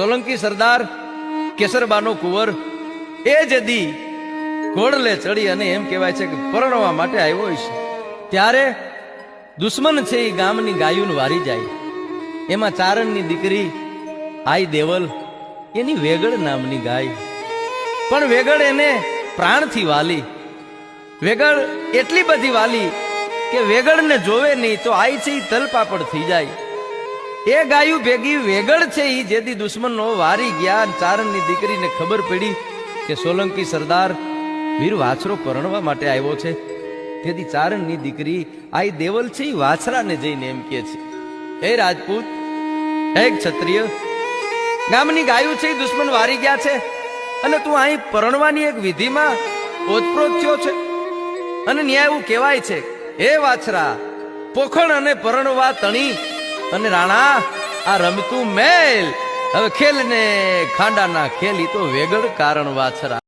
સોલંકી સરદાર કેસરબાનો કુંવર એ જદી ઘોડલે ચડી અને એમ કહેવાય છે કે પરણવા માટે આવ્યો છે, ત્યારે દુશ્મન છે એ ગામની ગાયું વારી જાય. એમાં ચારણની દીકરી આઈ દેવલ, એની વેગળ નામની ગાય. પણ વેગળ એને પ્રાણથી વાલી. વેગળ એટલી બધી વાલી કે વેગળને જોવે નહીં તો આઈ છે એ તલપાપડ થઈ જાય. એ ગાયું ભેગી વેગળ છે એ જેથી દુશ્મનનો વારી ગયા, ચારણની દીકરીને ખબર પડી કે સોલંકી સરદાર વીર વાછરો પરણવા માટે આવ્યો છે, તેથી ચારણની દીકરી આઈ દેવલ છે એ વાછરાને જઈને એમ કહે છે, હે રાજપૂત, હે ક્ષત્રિય, ગામની ગાયું છે એ દુશ્મન વારી ગયા છે અને તું અહીં પરણવાની એક વિધિમાં ઓતપ્રોત થયો છે. અને ન્યાય એવું કહેવાય છે, હે વાછરા, પોખણ અને પરણવા તણી અને રાણા આ રમતું મેલ, હવે ખેલ ને ખાંડાના ખેલ, ઈ તો વેગળ કારણ વાછરા.